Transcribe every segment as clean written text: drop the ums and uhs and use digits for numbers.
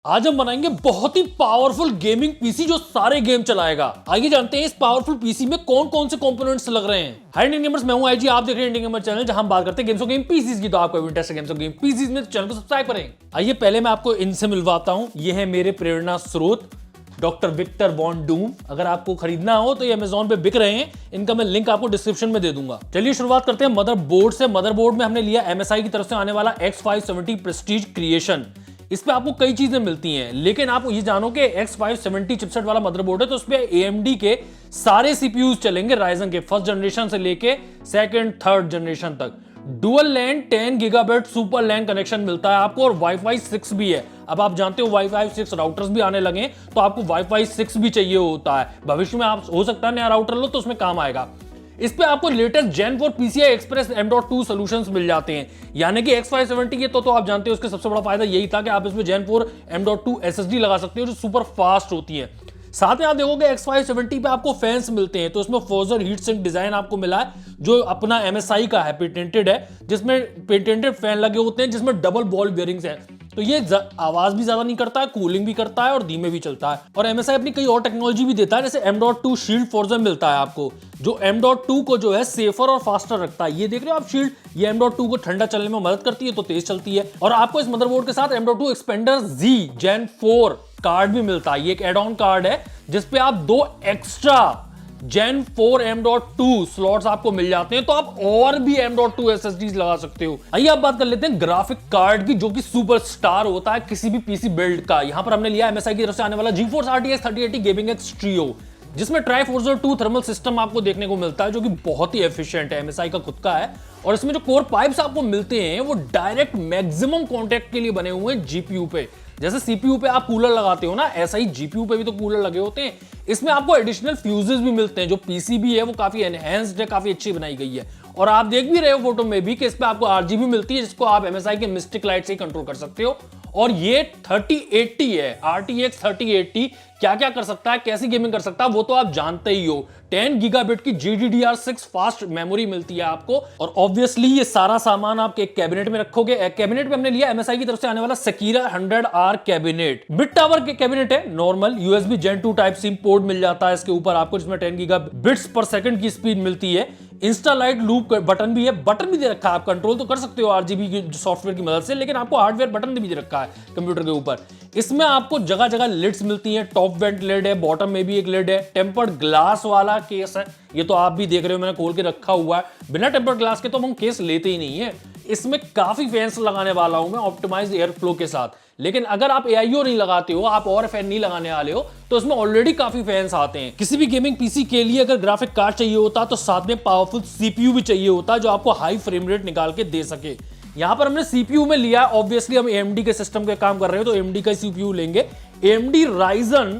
आज हम बनाएंगे बहुत ही पावरफुल गेमिंग पीसी जो सारे गेम चलाएगा। आइए जानते हैं इस पावरफुल पीसी में कौन कौन से कंपोनेंट्स लग रहे हैं। हाय इंडियन गेमर्स, मैं हूं आईजी, आप देख रहे हैं इंडियन गेमर चैनल, जहां हम बात करते हैं गेम्स ऑफ गेम पीसीज की। तो आपको इंटरेस्ट है गेम्स ऑफ गेम पीसीज में, तो चैनल को सब्सक्राइब करें। आइए पहले मैं आपको इनसे मिलवाता हूं। ये है मेरे प्रेरणा स्रोत डॉक्टर विक्टर वॉन डूम। अगर आपको खरीदना हो तो ये अमेजोन पे बिक रहे हैं, इनका मैं लिंक आपको डिस्क्रिप्शन में दे दूंगा। चलिए शुरुआत करते हैं मदरबोर्ड से। मदरबोर्ड में हमने लिया MSI की तरफ से आने वाला X570 प्रेस्टीज क्रिएशन। इस पे आपको कई चीजें मिलती हैं, लेकिन आप ये जानो कि X570 चिपसेट वाला मदरबोर्ड है, तो उस पे AMD के सारे CPUs चलेंगे, राइजन के फर्स्ट जनरेशन से लेके सेकंड थर्ड जनरेशन तक। डुअल लैन 10 गीगाबिट सुपर लैन कनेक्शन मिलता है आपको, और वाईफाई 6 भी है। अब आप जानते हो वाईफाई 6 राउटर्स भी आने लगे, तो आपको वाईफाई 6 भी चाहिए होता है। भविष्य में आप हो सकता है नया राउटर लो तो उसमें काम आएगा। इस पे आपको latest Gen 4 PCI Express M.2 solutions मिल जाते हैं, यानी कि X570 के तो आप जानते हो उसके सबसे बड़ा फायदा यही था कि आप इसमें Gen 4 M.2 SSD लगा सकते हो जो सुपर फास्ट होती है। साथ में आप देखोगे X570 पे आपको फैंस मिलते हैं, तो इसमें फोर्जर हीट सिंक डिजाइन आपको मिला है जो अपना MSI का है, पेटेंटेड है, जिसमें पेटेंटेड फैन लगे होते हैं जिसमें डबल बॉल बेयरिंग्स है। तो ये आवाज भी ज्यादा नहीं करता है, कूलिंग भी करता है और धीमे भी चलता है। और MSI अपनी कई और टेक्नोलॉजी भी देता है, जैसे M.2 शील्ड फोर्जर मिलता है आपको, जो M.2 को जो है सेफर और फास्टर रखता है। ये देख रहे हो आप शील्ड, ये M.2 को ठंडा चलने में मदद करती है, तो तेज चलती है। और आपको इस मदरबोर्ड के साथ M.2 expander Z Gen 4 card भी मिलता है। ये एक एड ऑन कार्ड है जिसपे आप 2 एक्स्ट्रा Gen 4 M.2 स्लॉट्स आपको मिल जाते हैं, तो आप और भी M.2 SSDs लगा सकते हो। आइए अब बात कर लेते हैं ग्राफिक कार्ड की, जो कि सुपरस्टार होता है किसी भी पीसी बिल्ड का। यहां पर हमने लिया MSI की तरफ से आने वाला GeForce RTX 3080 gaming x trio, जिसमें ट्राइफोर्जर 2 थर्मल सिस्टम आपको देखने को मिलता है, जो कि बहुत ही एफिशिएंट है, MSI का खुद का है। और इसमें जो कोर पाइप्स आपको मिलते हैं वो डायरेक्ट मैक्सिमम कॉन्टैक्ट के लिए बने हुए हैं GPU पे। जैसे CPU पे आप कूलर लगाते हो ना, ऐसा ही GPU पे भी तो कूलर लगे होते हैं। इसमें आपको एडिशनल फ्यूजेस भी मिलते हैं। जो PCB है वो काफी एनहेंस्ड है, काफी अच्छी बनाई गई है। और आप देख भी रहे हो फोटो में भी कि इस पे आपको RGB मिलती है, जिसको आप MSI के मिस्टिक लाइट से कंट्रोल कर सकते हो। और ये 3080 है, RTX 3080 क्या क्या कर सकता है, कैसी गेमिंग कर सकता है, वो तो आप जानते ही हो। 10 गीगाबिट की GDDR6 फास्ट मेमोरी मिलती है आपको। और ऑब्वियसली ये सारा सामान आप एक कैबिनेट में रखोगे। कैबिनेट में हमने लिया MSI की तरफ से आने वाला Sakira 100R cabinet. Mid tower के कैबिनेट है, normal USB Gen 2 type C port मिल जाता है इसके ऊपर आपको, जिसमें 10 गीगाबिट्स पर सेकंड की स्पीड मिलती है। इंस्टा लाइट लूप बटन भी है, बटन भी दे रखा है, आप कंट्रोल तो कर सकते हो RGB की सॉफ्टवेयर की मदद से, लेकिन आपको हार्डवेयर बटन भी दे रखा है कंप्यूटर के ऊपर। इसमें आपको जगह जगह लिड्स मिलती हैं, टॉप वेंट लिड है, बॉटम में भी एक लिड है, टेम्पर्ड ग्लास वाला केस है। ये तो आप भी देख रहे हो, मैंने खोल के रखा हुआ है। बिना टेम्पर्ड ग्लास के तो हम केस लेते ही नहीं है। इसमें काफी फैंस लगाने वाला हूं मैं ऑप्टिमाइज्ड एयर फ्लो के साथ, लेकिन अगर आप AIO नहीं लगाते हो, आप और फैन नहीं लगाने वाले हो, तो इसमें ऑलरेडी काफी फैंस आते हैं। किसी भी गेमिंग पीसी के लिए अगर ग्राफिक कार्ड चाहिए होता तो साथ में पावरफुल CPU भी चाहिए होता, जो आपको हाई फ्रेम रेट निकाल के दे सके। यहां पर हमने CPU में लिया, ऑब्वियसली हम AMD के सिस्टम के काम कर रहे हो तो AMD का CPU लेंगे। AMD Ryzen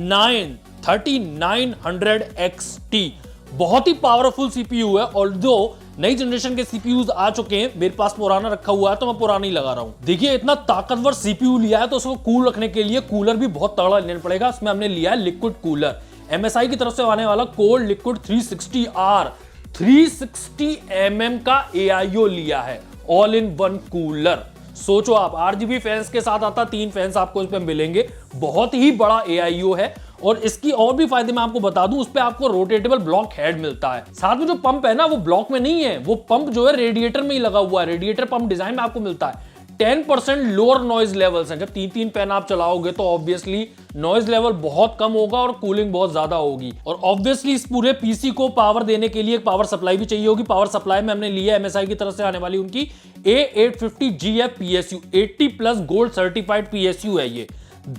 9 3900 XT बहुत ही पावरफुल CPU है। ऑल्दो नई जनरेशन के CPUs आ चुके हैं, मेरे पास पुराना रखा हुआ है तो मैं पुराना ही लगा रहा हूं। देखिए इतना ताकतवर CPU लिया है, तो उसको कूल रखने के लिए कूलर भी बहुत तगड़ा लेना पड़ेगा। इसमें हमने लिया है लिक्विड कूलर, MSI की तरफ से आने वाला कोल्ड लिक्विड 360R 360 mm का AIO लिया है, ऑल इन वन कूलर। सोचो आप, RGB फैंस के साथ आता, 3 फैंस आपको इस पे मिलेंगे। बहुत ही बड़ा AIO है। और इसकी और भी फायदे मैं आपको बता दूं, उस पे आपको रोटेटेबल ब्लॉक हेड मिलता है। साथ में जो पंप है ना, वो ब्लॉक में नहीं है, वो पंप जो है रेडिएटर में ही लगा हुआ है। रेडिएटर पंप डिजाइन में आपको मिलता है। 10% लोअर नॉइज लेवल्स हैं। जब 3 फैन आप चलाओगे तो ऑब्वियसली नॉइज लेवल बहुत कम होगा और कूलिंग बहुत ज्यादा होगी। और ऑब्वियसली इस पूरे पीसी को पावर देने के लिए एक पावर सप्लाई भी चाहिए होगी। पावर सप्लाई में हमने लिया MSI की तरफ से आने वाली उनकी A850GF PSU 80+ gold certified PSU है। ये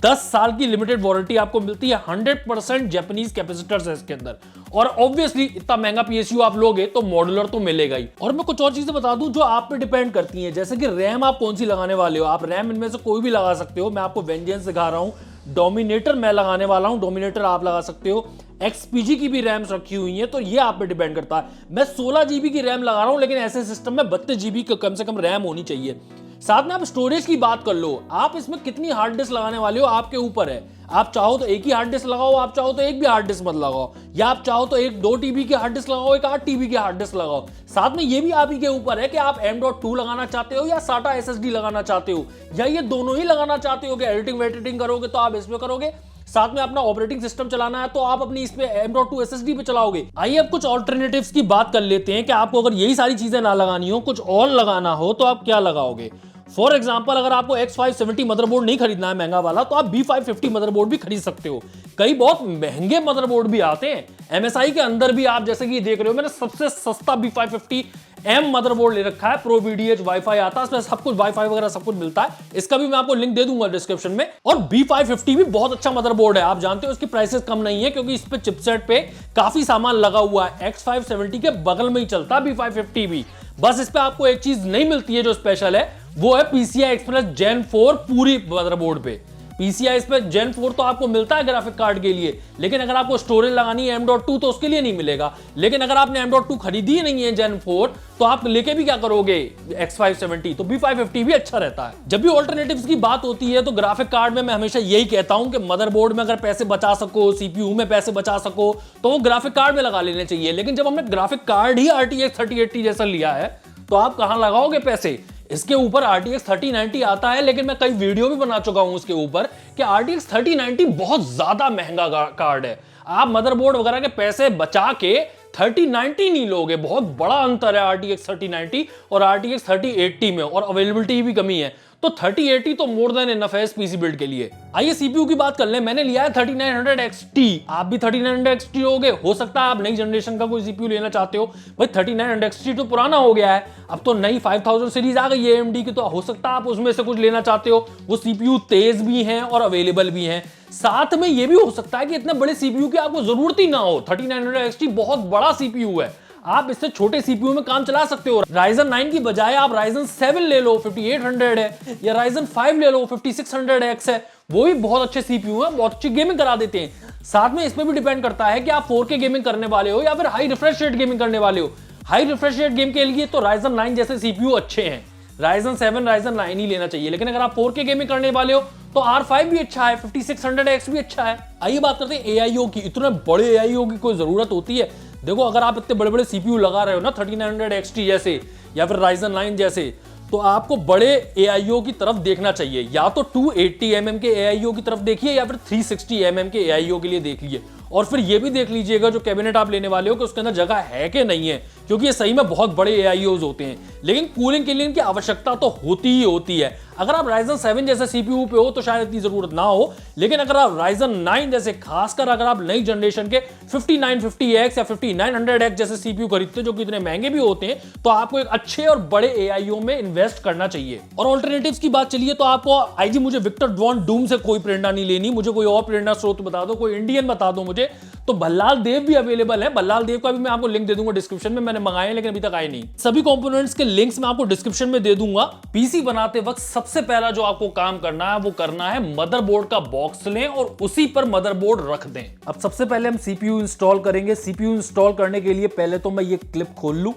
10 साल की लिमिटेड वारंटी आपको मिलती है। 100% जापानीज कैपेसिटर्स है इसके अंदर। और ऑब्वियसली इतना महंगा PSU आप लोगे तो मॉड्यूलर तो मिलेगा ही। और मैं कुछ और चीजें बता दूं जो आप पे डिपेंड करती हैं, जैसे कि रैम आप कौन सी लगाने वाले हो। आप रैम इनमें से कोई भी लगा सकते हो। मैं आपको वेंजेंस सिखा रहा हूं, डोमिनेटर मैं लगाने वाला हूं, डोमिनेटर आप लगा सकते हो। XPG की भी रैम्स रखी हुई है, तो ये आप पे डिपेंड करता है। मैं 16 GB की रैम लगा रहा हूं, लेकिन ऐसे सिस्टम में 32 GB कम से कम रैम होनी चाहिए, साथ में आप स्टोरेज की बात कर लो, आप इसमें कितनी हार्ड डिस्क लगाने वाले हो आपके ऊपर है। आप चाहो तो एक ही हार्ड डिस्क लगाओ, आप चाहो तो एक भी हार्ड डिस्क मत लगाओ, या आप चाहो तो एक 2 TB की हार्ड डिस्क लगाओ, एक 8 TB की हार्ड डिस्क लगाओ। साथ में ये भी आप ही के ऊपर है कि आप M.2 लगाना चाहते हो या SATA SSD लगाना चाहते हो, या ये दोनों ही लगाना चाहते हो कि एडिटिंग वेडिटिंग करोगे तो आप इसमें करोगे, साथ में अपना ऑपरेटिंग सिस्टम चलाना है तो आप अपनी इस पे M.2 SSD पे चलाओगे। आइए अब कुछ ऑल्टरनेटिव्स की बात कर लेते हैं कि आपको अगर यही सारी चीजें ना लगानी हो, कुछ और लगाना हो तो आप क्या लगाओगे। फॉर एग्जाम्पल, अगर आपको X570 मदरबोर्ड नहीं खरीदना है महंगा वाला, तो आप B550 मदरबोर्ड भी खरीद सकते हो। कई बहुत महंगे मदरबोर्ड भी आते हैं MSI के अंदर भी, आप जैसे कि देख रहे हो मैंने सबसे सस्ता B550M मदरबोर्ड ले रखा है, प्रो VDH वाईफाई आता है, इसमें सब कुछ वाईफाई वगैरह सब कुछ मिलता है, इसका भी मैं आपको लिंक दे दूंगा डिस्क्रिप्शन में। और B550 भी बहुत अच्छा मदरबोर्ड है, आप जानते हो इसकी प्राइसेस कम नहीं है क्योंकि इस पे चिपसेट पे काफी सामान लगा हुआ है। X570 के बगल में ही चलता है B550 भी, बस इस पे आपको एक चीज नहीं मिलती है जो स्पेशल है, वो है PCI Express Gen 4 पूरी मदरबोर्ड पे। PCI Express Gen 4 तो आपको मिलता है ग्राफिक कार्ड के लिए, लेकिन अगर आपको स्टोरेज लगानी है M.2 तो उसके लिए नहीं मिलेगा। लेकिन अगर आपने M.2 खरीदी ही नहीं है Gen 4, तो आप लेके भी क्या करोगे X570, तो B550 भी अच्छा रहता है। जब भी ऑल्टरनेटिव्स की बात होती है तो ग्राफिक कार्ड में मैं हमेशा यही कहता हूं कि मदरबोर्ड में अगर पैसे बचा सको, CPU में पैसे बचा सको, तो वो ग्राफिक कार्ड में लगा लेने चाहिए। लेकिन जब हमने ग्राफिक कार्ड ही RTX 3080 जैसा लिया है, तो आप कहां लगाओगे पैसे। इसके ऊपर RTX 3090 आता है, लेकिन मैं कई वीडियो भी बना चुका हूं उसके ऊपर कि RTX 3090 बहुत ज्यादा महंगा कार्ड है। आप मदरबोर्ड वगैरह के पैसे बचा के 3090 नहीं लोगे, बहुत बड़ा अंतर है RTX 3090 और RTX 3080 में, और अवेलेबिलिटी भी कमी है। तो 3080 तो मोर देन इनफ है इस पीसी बिल्ड के लिए। आइए CPU की बात कर लें, मैंने लिया है 3900 XT, आप भी 3900 XT लोगे, हो सकता है आप नई जनरेशन का कोई CPU लेना चाहते हो। भाई 3900 XT तो पुराना हो गया है, अब तो नई 5000 सीरीज आ गई है AMD की, तो हो सकता है आप उसमें से कुछ लेना चाहते हो। वो CPU तेज भी हैं और अवेलेबल भी हैं। साथ में ये भी हो सकता है कि इतने बड़े CPU की आपको जरूरत ही ना हो। 3900 XT बहुत बड़ा CPU है, आप इससे छोटे CPU में काम चला सकते हो। Ryzen 9 की बजाय आप Ryzen 7 ले लो, 5800 है, या Ryzen 5 ले लो, 5600X है, वो भी बहुत अच्छे CPU है, बहुत अच्छी गेमिंग करा देते हैं। साथ में इस पे भी डिपेंड करता है कि आप 4K गेमिंग करने वाले हो या फिर हाई रिफ्रेश रेट गेमिंग करने वाले हो। हाई रिफ्रेश रेट गेम के लिए तो Ryzen 9 जैसे CPU अच्छे हैं, Ryzen 7 Ryzen 9 ही लेना चाहिए। लेकिन अगर आप 4K गेमिंग करने वाले हो तो R5 भी अच्छा है, 5600X भी अच्छा है। आइए बात करते हैं AIO की। इतने बड़े AIO की कोई जरूरत होती है? देखो, अगर आप इतने बड़े बड़े CPU लगा रहे हो ना 3900 XT जैसे या फिर Ryzen 9 जैसे, तो आपको बड़े AIO की तरफ देखना चाहिए। या तो 280 mm के AIO की तरफ देखिए या फिर 360 mm के AIO के लिए देख लीजिए। और फिर ये भी देख लीजिएगा जो कैबिनेट आप लेने वाले हो कि उसके अंदर जगह है कि नहीं है, क्योंकि ये सही में बहुत बड़े AIOs होते हैं। लेकिन कूलिंग के लिए इनकी आवश्यकता तो होती ही होती है। अगर आप Ryzen 7 जैसे CPU पे हो तो शायद इतनी जरूरत ना हो, लेकिन अगर आप Ryzen 9 जैसे, खासकर अगर आप नई जनरेशन के 5950X या 5900X जैसे CPU खरीदते हो जो कि इतने महंगे भी होते हैं, तो आपको एक अच्छे और बड़े AIO में इन्वेस्ट करना चाहिए। और ऑल्टरनेटिव्स की बात चलिए तो आपको IG मुझे विक्टर वॉन डूम से कोई प्रेरणा नहीं लेनी, मुझे कोई और प्रेरणा स्रोत बता दो, कोई इंडियन बता दो मुझे। तो भल्लाल देव भी अवेलेबल है, भल्लाल देव का भी मैं आपको लिंक दे दूंगा डिस्क्रिप्शन में, मैंने मंगाए हैं लेकिन अभी तक आए नहीं। सभी कंपोनेंट्स के लिंक्स मैं आपको डिस्क्रिप्शन में दे दूंगा। पीसी बनाते वक्त सबसे पहला जो आपको काम करना है वो करना है मदरबोर्ड का बॉक्स लें और उसी पर मदरबोर्ड रख दें। अब सबसे पहले हम CPU इंस्टॉल करेंगे। CPU इंस्टॉल करने के लिए पहले तो मैं ये क्लिप खोल लूं।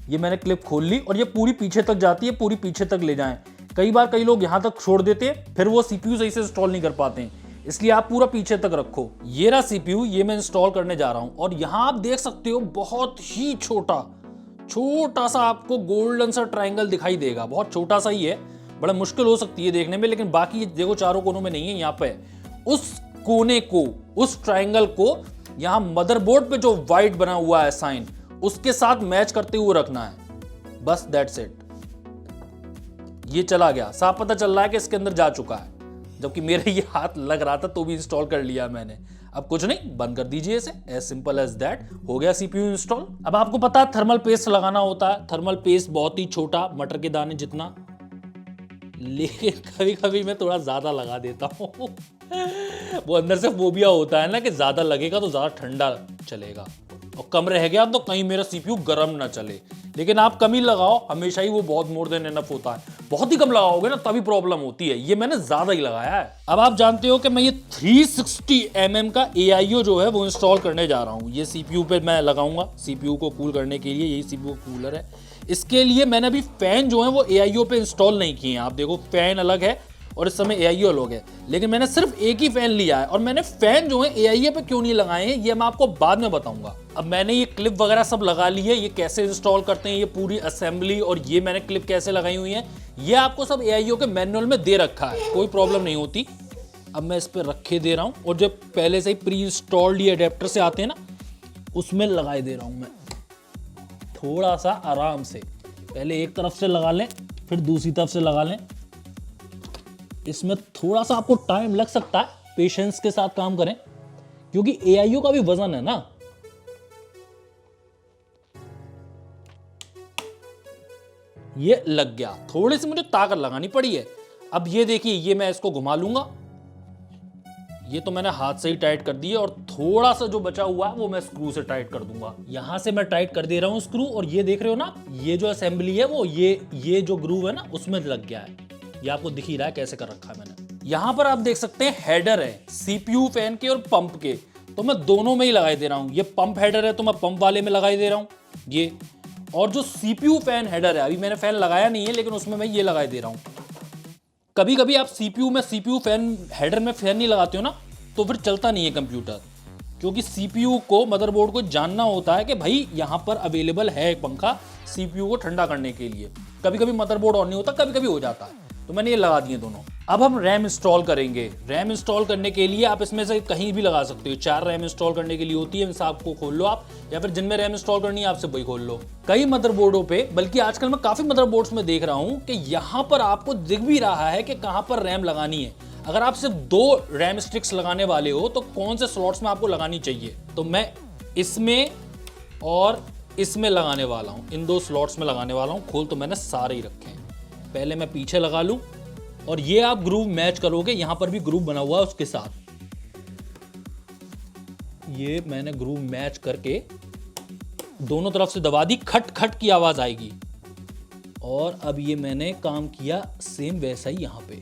ये मैंने क्लिप खोल ली और ये पूरी पीछे तक जाती है, पूरी पीछे तक ले जाएं। कई बार कई लोग यहां तक छोड़ देते हैं, फिर वो CPU सही से इंस्टॉल नहीं कर पाते हैं, इसलिए आप पूरा पीछे तक रखो। ये रहा CPU, ये मैं इंस्टॉल करने जा रहा हूं। और यहां आप देख सकते हो बहुत ही छोटा सा आपको गोल्डन सा ट्रायंगल दिखाई देगा, बहुत छोटा सा ही है, बड़ा मुश्किल हो सकती है देखने में, लेकिन बाकी देखो चारों कोनों में नहीं है, यहाँ पे उस कोने को, उस ट्रायंगल को यहां मदरबोर्ड पे जो व्हाइट बना हुआ है साइन, उसके साथ मैच करते हुए रखना है। बस दैट्स इट। ये चला गया, साफ पता चल रहा है कि इसके अंदर जा चुका है, जबकि मेरे ये हाथ लग रहा था तो भी इंस्टॉल कर लिया मैंने। अब कुछ नहीं, बंद कर दीजिए इसे, एज सिंपल एज दैट। हो गया CPU इंस्टॉल। अब आपको पता है थर्मल पेस्ट लगाना होता है। थर्मल पेस्ट बहुत ही छोटा, मटर के दाने जितना, लेकिन कभी कभी मैं थोड़ा ज्यादा लगा देता हूँ। वो अंदर से फोबिया होता है ना कि ज्यादा लगेगा तो ज्यादा ठंडा चलेगा, और कम रह गया तो कहीं मेरा CPU गर्म ना चले। लेकिन आप कम ही लगाओ, हमेशा ही वो बहुत मोर देन एनफ होता है। बहुत ही कम लगाओगे ना तभी प्रॉब्लम होती है। ये मैंने ज्यादा ही लगाया है। अब आप जानते हो कि मैं ये 360 mm का AIO जो है वो इंस्टॉल करने जा रहा हूँ। ये CPU पे मैं लगाऊंगा, CPU को कूल करने के लिए। यही CPU कूलर है, इसके लिए मैंने अभी फैन जो है वो AIO पे इंस्टॉल नहीं किए हैं। आप देखो फैन अलग है और इस समय AIO अलग है, लेकिन मैंने सिर्फ एक ही फैन लिया है। और मैंने फैन जो है AIO पे क्यों नहीं लगाए हैं ये मैं आपको बाद में बताऊंगा। अब मैंने ये क्लिप वगैरह सब लगा ली है, ये कैसे इंस्टॉल करते हैं, ये पूरी असेंबली और ये मैंने क्लिप कैसे लगाई हुई है, ये आपको सब AIO के मैनुअल में दे रखा है, कोई प्रॉब्लम नहीं होती। अब मैं इस पर रखे दे रहा हूँ और जो पहले से ही प्री इंस्टॉल्ड ये अडेप्टर से आते हैं ना, उसमें लगाए दे रहा हूँ मैं थोड़ा सा आराम से। पहले एक तरफ से लगा लें, फिर दूसरी तरफ से लगा लें। इसमें थोड़ा सा आपको टाइम लग सकता है, पेशेंस के साथ काम करें, क्योंकि AIO का भी वजन है ना। ये लग गया, थोड़ी सी मुझे ताकत लगानी पड़ी है। अब ये देखिए, ये मैं इसको घुमा लूंगा, ये तो मैंने हाथ से ही टाइट कर दिया, और थोड़ा सा जो बचा हुआ है वो मैं स्क्रू से टाइट कर दूंगा। यहां से मैं टाइट कर दे रहा हूं स्क्रू, और ये देख रहे हो ना, ये जो असेंबली है वो ये जो ग्रूव है ना उसमें लग गया है। ये आपको दिख ही रहा है कैसे कर रखा है मैंने। यहां पर आप देख सकते हैं हेडर है CPU फैन के और पंप के, तो मैं दोनों में ही लगाई दे रहा हूं। ये पंप हेडर है तो मैं पंप वाले में लगाई दे रहा हूं ये, और जो CPU फैन हेडर है, अभी मैंने फैन लगाया नहीं है लेकिन उसमें मैं ये लगाई दे रहा हूं। कभी कभी आप CPU में CPU फैन हेडर में फैन नहीं लगाते हो ना, तो फिर चलता नहीं है कंप्यूटर, क्योंकि CPU को, मदरबोर्ड को जानना होता है कि भाई यहाँ पर अवेलेबल है एक पंखा CPU को ठंडा करने के लिए। कभी कभी मदरबोर्ड ऑन नहीं होता, कभी कभी हो जाता है, तो मैंने ये लगा दिए दोनों। अब हम रैम इंस्टॉल करेंगे। रैम इंस्टॉल करने के लिए आप इसमें से कहीं भी लगा सकते हो, 4 रैम इंस्टॉल करने के लिए होती है, हिसाब को खोल लो आप, या फिर जिनमें रैम इंस्टॉल करनी है आपसे वही खोल लो। कई मदरबोर्डों पे, बल्कि आजकल मैं काफी मदरबोर्ड्स में देख रहा हूं कि यहां पर आपको दिख भी रहा है कि कहां पर रैम लगानी है। अगर आप सिर्फ 2 रैम स्टिक्स लगाने वाले हो तो कौन से स्लॉट्स में आपको लगानी चाहिए, तो मैं इसमें और इसमें लगाने वाला हूं, इन 2 स्लॉट्स में लगाने वाला हूं। खोल तो मैंने सारे ही रखे हैं, पहले मैं पीछे लगा लूं, और ये आप ग्रूव मैच करोगे, यहां पर भी ग्रूव बना हुआ है उसके साथ। ये मैंने ग्रूव मैच करके दोनों तरफ से दबा दी, खट खट की आवाज आएगी। और अब ये मैंने काम किया सेम वैसा ही यहां पे।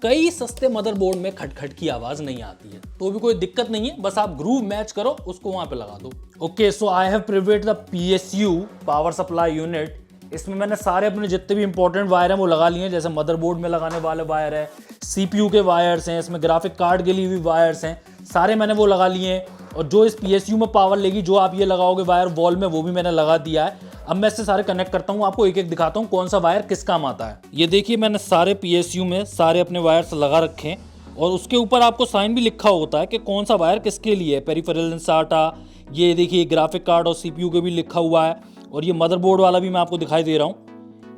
कई सस्ते मदरबोर्ड में खटखट की आवाज नहीं आती है, तो भी कोई दिक्कत नहीं है, बस आप ग्रूव मैच करो, उसको वहां पे लगा दो। Okay, so I have prepared the PSU power supply unit. इसमें मैंने सारे अपने जितने भी इंपॉर्टेंट वायर हैं वो लगा लिए हैं, जैसे मदरबोर्ड में लगाने वाले वायर है, CPU के वायर्स हैं, इसमें ग्राफिक कार्ड के लिए भी वायर्स हैं, सारे मैंने वो लगा लिए हैं। और जो इस PSU में पावर लेगी, जो आप ये लगाओगे वायर वॉल में, वो भी मैंने लगा दिया है। अब मैं इससे सारे कनेक्ट करता हूँ, आपको एक एक दिखाता हूँ कौन सा वायर किस काम आता है। ये देखिए, मैंने सारे PSU में सारे अपने वायर्स लगा रखे हैं, और उसके ऊपर आपको साइन भी लिखा होता है कि कौन सा वायर किसके लिए है। पेरिफेरल SATA, ये देखिए ग्राफिक कार्ड और CPU के भी लिखा हुआ है, और ये मदरबोर्ड वाला भी मैं आपको दिखाई दे रहा हूँ,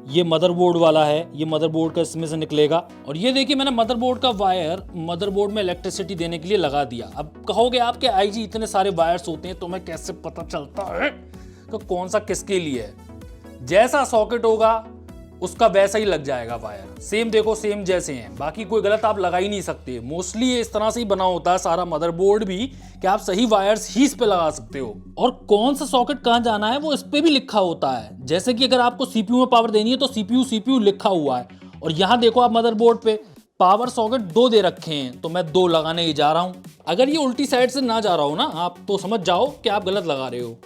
ये मदरबोर्ड वाला है, ये मदरबोर्ड का इसमें से निकलेगा। और ये देखिए, मैंने मदरबोर्ड का वायर मदरबोर्ड में इलेक्ट्रिसिटी देने के लिए लगा दिया। अब कहोगे आप कि IG इतने सारे वायर्स होते हैं तो मैं कैसे पता चलता है कि कौन सा किसके लिए है। जैसा सॉकेट होगा उसका वैसा ही लग जाएगा वायर, सेम देखो सेम जैसे हैं, बाकी कोई गलत आप लगा ही नहीं सकते। मोस्टली ये इस तरह से ही बना होता है सारा मदरबोर्ड भी, कि आप सही वायर्स ही इस पे लगा सकते हो। और कौन सा सॉकेट कहां जाना है वो इस पे भी लिखा होता है। जैसे कि अगर आपको CPU में पावर देनी है तो CPU लिखा हुआ है, और यहाँ देखो आप मदरबोर्ड पे पावर सॉकेट 2 दे रखे हैं, तो मैं 2 लगाने ही जा रहा हूँ। अगर ये उल्टी साइड से ना जा रहा हो ना आप, तो समझ जाओ कि आप गलत लगा रहे हो।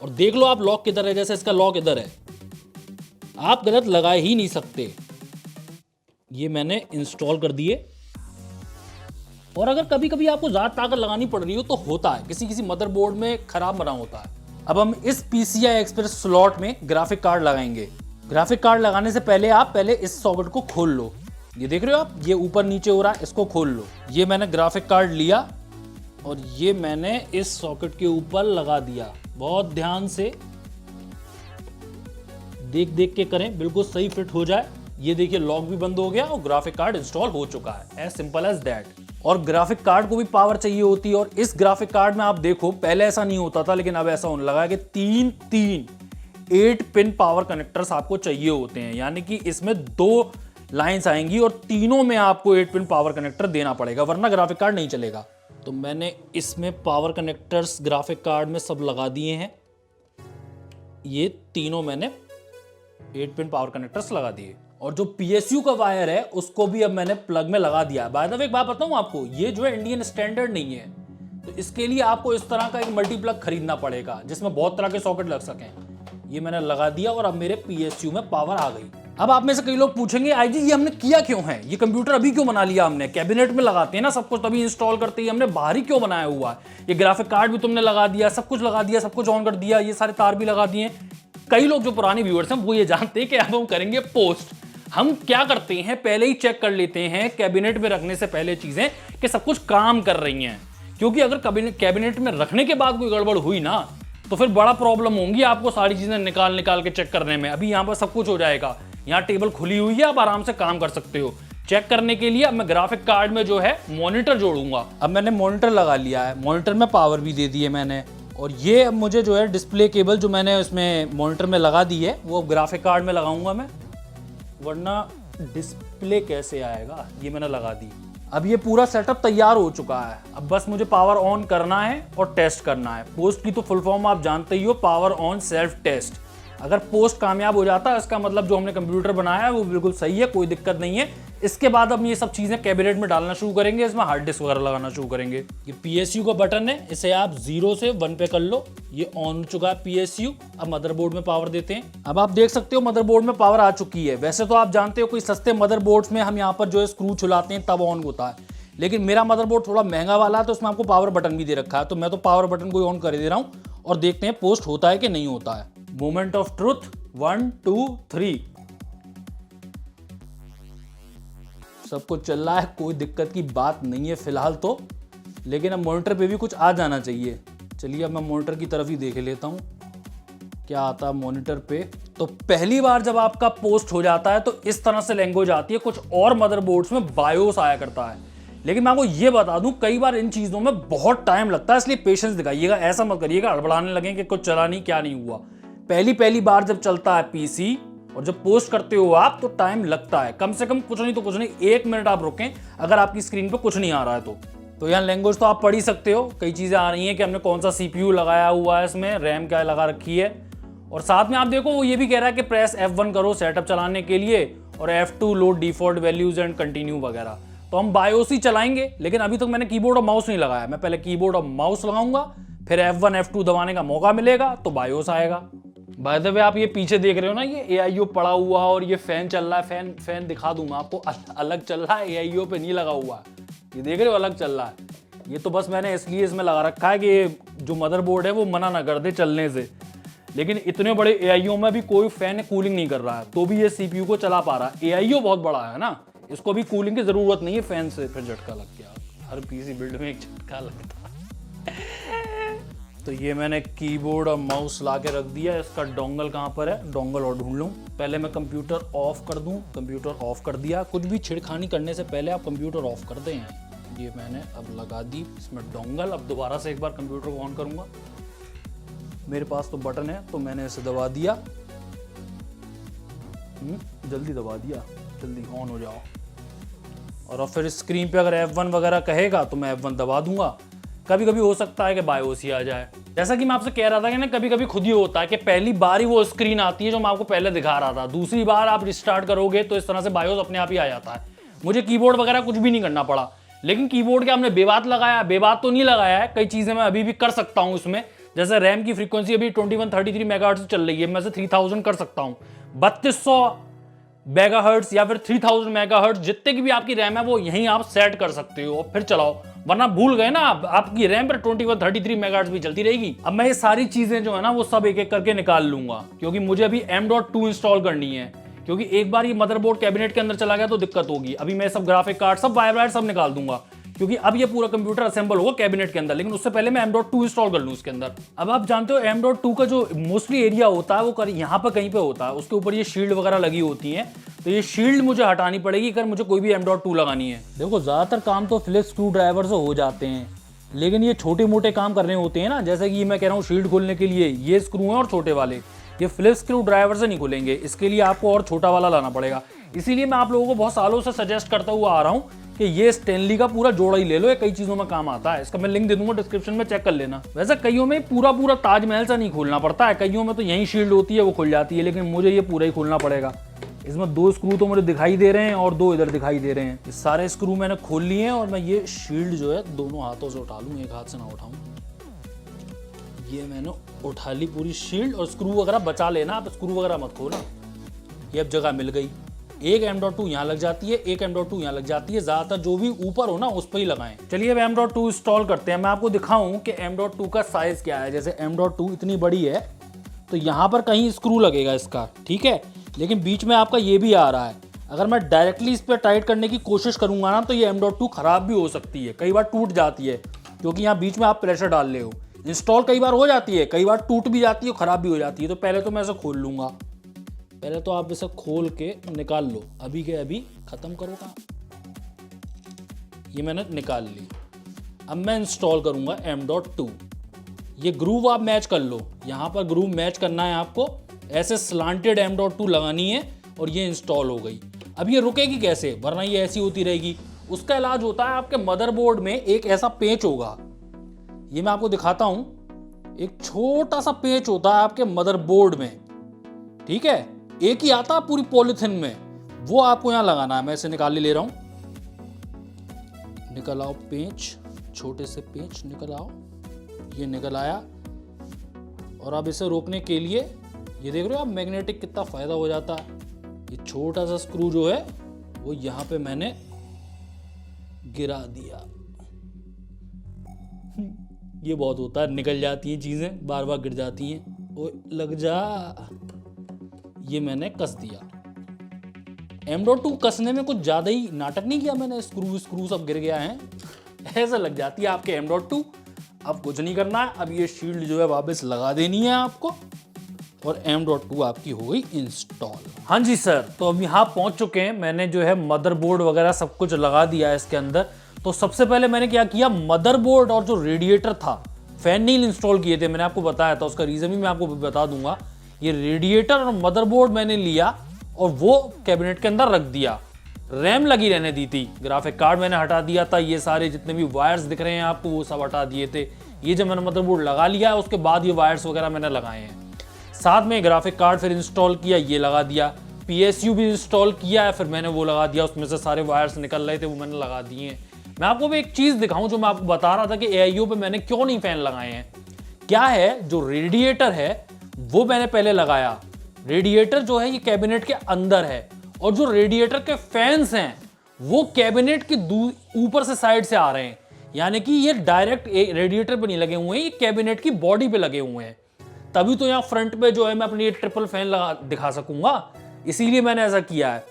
और देख लो आप लॉक किधर है, जैसे इसका लॉक इधर है, आप गलत लगा ही नहीं सकते। ये मैंने इंस्टॉल कर दिए। और अगर कभी कभी आपको ज्यादा ताकत लगानी पड़ रही हो तो होता है, किसी किसी मदरबोर्ड में खराब बना होता है। अब हम इस PCI Express स्लॉट में ग्राफिक कार्ड लगाएंगे। ग्राफिक कार्ड लगाने से पहले आप पहले इस सॉकेट को खोल लो। ये देख रहे हो आप, ये ऊपर नीचे हो रहा है, इसको खोल लो। ये मैंने ग्राफिक कार्ड लिया और ये मैंने इस सॉकेट के ऊपर लगा दिया। बहुत ध्यान से देख देख के करें, बिल्कुल सही फिट हो जाए। ये देखिए लॉक भी बंद हो गया और ग्राफिक कार्ड इंस्टॉल हो चुका है, एज सिंपल एज दैट। और ग्राफिक कार्ड को भी पावर चाहिए होती है, और इस ग्राफिक कार्ड में आप देखो पहले ऐसा नहीं होता था, लेकिन अब ऐसा होने लगा है कि 8 पिन पावर कनेक्टर्स आपको चाहिए होते हैं। यानी कि इसमें 2 लाइंस आएंगी और तीनों में आपको 8 पिन पावर कनेक्टर देना पड़ेगा, वरना ग्राफिक कार्ड नहीं चलेगा। तो मैंने इसमें पावर कनेक्टर्स ग्राफिक कार्ड में सब लगा दिए हैं। ये तीनों मैंने 8 पिन पावर कनेक्टर्स लगा दिए। और जो PSU का वायर है उसको भी अब मैंने प्लग में लगा दिया। बाय द वे एक बात बताऊं आपको, ये जो है इंडियन स्टैंडर्ड नहीं है, तो इसके लिए आपको इस तरह का एक मल्टीप्लग खरीदना पड़ेगा जिसमें बहुत तरह के सॉकेट लग सकें। ये मैंने लगा दिया और अब मेरे PSU में पावर आ गई। अब आप में से कई लोग पूछेंगे आई जी ये हमने किया क्यों है, ये कंप्यूटर अभी क्यों बना लिया हमने, कैबिनेट में लगाते हैं ना सब कुछ तभी इंस्टॉल करते ही हमने बाहर ही क्यों बनाया हुआ है, ये ग्राफिक कार्ड भी तुमने लगा दिया, सब कुछ लगा दिया, सब कुछ ऑन कर दिया, ये सारे तार भी लगा दिए। कई लोग जो पुराने व्यूअर्स हैं वो ये जानते हैं कि अब हम करेंगे पोस्ट। हम क्या करते हैं पहले ही चेक कर लेते हैं कैबिनेट में रखने से पहले चीजें कि सब कुछ काम कर रही हैं, क्योंकि अगर कैबिनेट में रखने के बाद कोई गड़बड़ हुई ना तो फिर बड़ा प्रॉब्लम होंगी आपको सारी चीजें निकाल के चेक करने में। अभी यहाँ पर सब कुछ हो जाएगा, यहाँ टेबल खुली हुई है, आप आराम से काम कर सकते हो। चेक करने के लिए अब मैं ग्राफिक कार्ड में जो है मॉनिटर जोड़ूंगा। अब मैंने मॉनिटर लगा लिया है, मॉनिटर में पावर भी दे दी है मैंने, और ये अब मुझे जो है डिस्प्ले केबल जो मैंने उसमें मॉनिटर में लगा दी है वो ग्राफिक कार्ड में लगाऊंगा मैं, वरना डिस्प्ले कैसे आएगा। ये मैंने लगा दी। अब ये पूरा सेटअप तैयार हो चुका है, अब बस मुझे पावर ऑन करना है और टेस्ट करना है। पोस्ट की तो फुल फॉर्म आप जानते ही हो, पावर ऑन सेल्फ टेस्ट। अगर पोस्ट कामयाब हो जाता है इसका मतलब जो हमने कंप्यूटर बनाया है वो बिल्कुल सही है, कोई दिक्कत नहीं है। इसके बाद अब ये सब चीजें कैबिनेट में डालना शुरू करेंगे, इसमें हार्ड डिस्क वगैरह लगाना शुरू करेंगे। ये PSU का बटन है, इसे आप 0 से 1 पे कर लो। ये ऑन हो चुका है PSU। अब मदरबोर्ड में पावर देते हैं। अब आप देख सकते हो मदरबोर्ड में पावर आ चुकी है। वैसे तो आप जानते हो कोई सस्ते मदरबोर्ड्स में हम यहाँ पर जो है स्क्रू छुलाते हैं तब ऑन होता है, लेकिन मेरा मदरबोर्ड थोड़ा महंगा वाला है तो उसमें आपको पावर बटन भी दे रखा है, तो मैं तो पावर बटन को ऑन कर दे रहा हूँ और देखते हैं पोस्ट होता है कि नहीं होता है। मोमेंट ऑफ ट्रुथ 1 2 3 सब कुछ चल रहा है, कोई दिक्कत की बात नहीं है फिलहाल तो, लेकिन अब मॉनिटर पे भी कुछ आ जाना चाहिए। चलिए अब मैं मॉनिटर की तरफ ही देख लेता हूँ क्या आता है मॉनिटर पे। तो पहली बार जब आपका पोस्ट हो जाता है तो इस तरह से लैंग्वेज आती है। कुछ और मदरबोर्ड्स में बायोस आया करता है, लेकिन मैं आपको ये बता दूं कई बार इन चीजों में बहुत टाइम लगता है, इसलिए पेशेंस दिखाइएगा। ऐसा मत करिएगा हड़बड़ाने लगे कि कुछ चला नहीं, क्या नहीं हुआ। पहली बार जब चलता है PC और जब पोस्ट करते हो आप तो टाइम लगता है, कम से कम कुछ नहीं तो कुछ नहीं 1 मिनट आप रुकें अगर आपकी स्क्रीन पे कुछ नहीं आ रहा है तो यहाँ लैंग्वेज तो आप पढ़ ही सकते हो। कई चीजें आ रही हैं कि हमने कौन सा CPU लगाया हुआ है, इसमें रैम क्या लगा रखी है, और साथ में आप देखो वो ये भी कह रहा है कि प्रेस F1 करो सेटअप चलाने के लिए और F2 load default values and continue वगैरह। तो हम बायोस ही चलाएंगे, लेकिन अभी तक मैंने कीबोर्ड और माउस नहीं लगाया। मैं पहले कीबोर्ड और माउस लगाऊंगा, फिर F1 F2 दबाने का मौका मिलेगा तो बायोस आएगा। बाय द वे आप ये पीछे देख रहे हो ना, ये AIO पड़ा हुआ और ये फैन चल रहा है। फैन दिखा दूं मैं आपको, अलग चल रहा है, AIO पे नहीं लगा हुआ। ये देख रहे हो अलग चल रहा है। ये तो बस मैंने इसलिए इसमें लगा रखा है कि जो मदरबोर्ड है वो मना ना कर दे चलने से, लेकिन इतने बड़े AIO में भी कोई फैन कूलिंग नहीं कर रहा है तो भी ये CPU को चला पा रहा है। AIO बहुत बड़ा है ना, इसको भी कूलिंग की जरूरत नहीं है, फैन से फिर झटका लग गया। हर PC बिल्ड में एक झटका लगता है। तो ये मैंने कीबोर्ड और माउस ला के रख दिया। इसका डोंगल कहाँ पर है, डोंगल और ढूंढ लूँ। पहले मैं कंप्यूटर ऑफ कर दूँ, कंप्यूटर ऑफ कर दिया। कुछ भी छिड़खानी करने से पहले आप कंप्यूटर ऑफ कर दें। ये मैंने अब लगा दी इसमें डोंगल। अब दोबारा से एक बार कंप्यूटर को ऑन करूँगा। मेरे पास तो बटन है तो मैंने इसे दबा दिया। जल्दी दबा दिया, जल्दी ऑन हो जाओ। और अब फिर स्क्रीन पे अगर F1 वगैरह कहेगा तो मैं F1 दबा दूंगा। कभी कभी हो सकता है कि बायोस ही आ जाए, जैसा कि मैं आपसे कह रहा था कि ना कभी कभी खुद ही होता है कि पहली बार ही वो स्क्रीन आती है जो मैं आपको पहले दिखा रहा था, दूसरी बार आप रिस्टार्ट करोगे तो इस तरह से बायोस अपने आप ही आ जाता है। मुझे कीबोर्ड वगैरह कुछ भी नहीं करना पड़ा, लेकिन कीबोर्ड क्या हमने बेबात लगाया? बेबात तो नहीं लगाया है। कई चीजें मैं अभी भी कर सकता हूँ इसमें, जैसे रैम की फ्रीक्वेंसी अभी 2133 मेगाहर्ट्ज चल रही है, मैं से 3000 कर सकता हूँ। 3200 मेगाहर्ट्ज या फिर 3000 मेगाहर्ट्ज जितने की भी आपकी रैम है वो यहीं आप सेट कर सकते हो और फिर चलाओ, वरना भूल गए ना आपकी रैम पर 2133 मेगाहर्ट्ज भी चलती रहेगी। अब मैं ये सारी चीजें जो है ना वो सब एक एक करके निकाल लूंगा, क्योंकि मुझे अभी M.2 इंस्टॉल करनी है, क्योंकि एक बार ये मदरबोर्ड कैबिनेट के अंदर चला गया तो दिक्कत होगी। अभी मैं सब ग्राफिक कार्ड सब वायर सब निकाल दूंगा, क्योंकि अब ये पूरा कंप्यूटर असेंबल होगा कैबिनेट के अंदर, लेकिन उससे पहले मैं M.2 इंस्टॉल कर लूं इसके अंदर। अब आप जानते हो M.2 का जो मोस्टली एरिया होता है वो यहाँ पर कहीं पे होता है, उसके ऊपर ये शील्ड वगैरह लगी होती है, तो ये शील्ड मुझे हटानी पड़ेगी अगर मुझे कोई भी M.2 लगानी है। देखो ज्यादातर काम तो फिलिप्स स्क्रू ड्राइवर से हो जाते हैं, लेकिन ये छोटे मोटे काम करने होते हैं ना, जैसे कि मैं कह रहा हूँ शील्ड खोलने के लिए ये स्क्रू है और छोटे वाले, ये फिलिप्स स्क्रू ड्राइवर से नहीं खुलेंगे, इसके लिए आपको और छोटा वाला लाना पड़ेगा। इसीलिए मैं आप लोगों को बहुत सालों से सजेस्ट करता हुआ आ रहा हूँ कि ये स्टेनली का पूरा जोड़ा ही ले लो, ये कई चीजों में काम आता है। इसका मैं लिंक दे दूंगा डिस्क्रिप्शन में, चेक कर लेना। वैसे कईयों में पूरा ताजमहल से नहीं खोलना पड़ता है, कईयों में तो यही शील्ड होती है वो खुल जाती है, लेकिन मुझे ये पूरा ही खोलना पड़ेगा। इसमें 2 स्क्रू तो मुझे दिखाई दे रहे हैं और 2 इधर दिखाई दे रहे हैं। ये सारे स्क्रू मैंने खोल लिए हैं और मैं ये शील्ड जो है दोनों हाथों से उठा लूँ, एक हाथ से ना उठाऊँ। ये मैंने उठा ली पूरी शील्ड, और स्क्रू वगैरह बचा लेना, आप स्क्रू वगैरह मत खोना। ये अब जगह मिल गई। एक M.2 यहाँ लग जाती है, एक M.2 यहाँ लग जाती है, ज़्यादातर जो भी ऊपर हो ना उस पर ही लगाएं। चलिए अब M.2 इंस्टॉल करते हैं। मैं आपको दिखाऊं कि M.2 का साइज़ क्या है। जैसे M.2 इतनी बड़ी है तो यहाँ पर कहीं स्क्रू लगेगा इसका, ठीक है, लेकिन बीच में आपका ये भी आ रहा है। अगर मैं डायरेक्टली इस पर टाइट करने की कोशिश करूँगा ना तो ये M.2 ख़राब भी हो सकती है, कई बार टूट जाती है, क्योंकि यहाँ बीच में आप प्रेशर डाल रहे हो। इंस्टॉल कई बार हो जाती है, कई बार टूट भी जाती है, ख़राब भी हो जाती है। तो पहले तो मैं इसे खोल लूँगा। पहले तो आप इसे खोल के निकाल लो, अभी के अभी ख़त्म करो काम। ये मैंने निकाल ली। अब मैं इंस्टॉल करूँगा M.2। ये ग्रूव आप मैच कर लो, यहाँ पर ग्रूव मैच करना है आपको, ऐसे स्लांटेड M.2 लगानी है और ये इंस्टॉल हो गई। अब ये रुकेगी कैसे, वरना ये ऐसी होती रहेगी। उसका इलाज होता है, आपके मदरबोर्ड में एक ऐसा पेंच होगा, ये मैं आपको दिखाता हूँ। एक छोटा सा पेंच होता है आपके मदरबोर्ड में, ठीक है, एक ही आता है पूरी पॉलिथीन में, वो आपको यहाँ लगाना है। मैं इसे निकाल ले रहा हूँ। निकल आओ पेंच, छोटे से पेंच निकल आओ। ये निकल आया। और अब इसे रोकने के लिए ये देख रहे हो आप, मैग्नेटिक कितना फायदा हो जाता है। ये छोटा सा स्क्रू जो है वो यहाँ पे मैंने गिरा दिया। ये बहुत होता है, निकल जाती हैं चीजें, बार बार गिर जाती हैं। ओ लग जा। ये मैंने कस दिया। M.2 कसने में कुछ ज्यादा ही नाटक नहीं किया मैंने, स्क्रू सब गिर गया है, ऐसा लग जाती है आपके M.2। अब कुछ नहीं करना है, अब ये शील्ड जो है वापस लगा देनी है आपको, और M.2 आपकी हो गई इंस्टॉल। हाँ जी सर, तो अब यहाँ पहुंच चुके हैं। मैंने जो है मदरबोर्ड वगैरह सब कुछ लगा दिया है इसके अंदर। तो सबसे पहले मैंने क्या किया, मदरबोर्ड और जो रेडिएटर था, फैन नहीं इंस्टॉल किए थे, मैंने आपको बताया था, उसका रीजन भी मैं आपको बता दूंगा। ये रेडिएटर और मदरबोर्ड मैंने लिया और वो कैबिनेट के अंदर रख दिया। रैम लगी रहने दी थी, ग्राफिक कार्ड मैंने हटा दिया था, ये सारे जितने भी वायर्स दिख रहे हैं आपको वो सब हटा दिए थे। ये जब मैंने मदरबोर्ड लगा लिया है उसके बाद ये वायर्स वगैरह मैंने लगाए हैं। साथ में ग्राफिक कार्ड फिर इंस्टॉल किया, ये लगा दिया। PSU भी इंस्टॉल किया है, फिर मैंने वो लगा दिया, उसमें से सारे वायर्स निकल रहे थे वो मैंने लगा दिए हैं। मैं आपको भी एक चीज दिखाऊं जो मैं आपको बता रहा था कि AIO पे मैंने क्यों नहीं फैन लगाए हैं। क्या है, जो रेडिएटर है वो मैंने पहले लगाया। रेडिएटर जो है ये कैबिनेट के अंदर है, और जो रेडिएटर के फैंस हैं वो कैबिनेट के ऊपर से साइड से आ रहे हैं, यानी कि ये डायरेक्ट रेडिएटर पे नहीं लगे हुए हैं, ये कैबिनेट की बॉडी पे लगे हुए हैं। तभी तो यहाँ फ्रंट पे जो है मैं अपनी ये ट्रिपल फैन लगा दिखा सकूंगा, इसीलिए मैंने ऐसा किया है।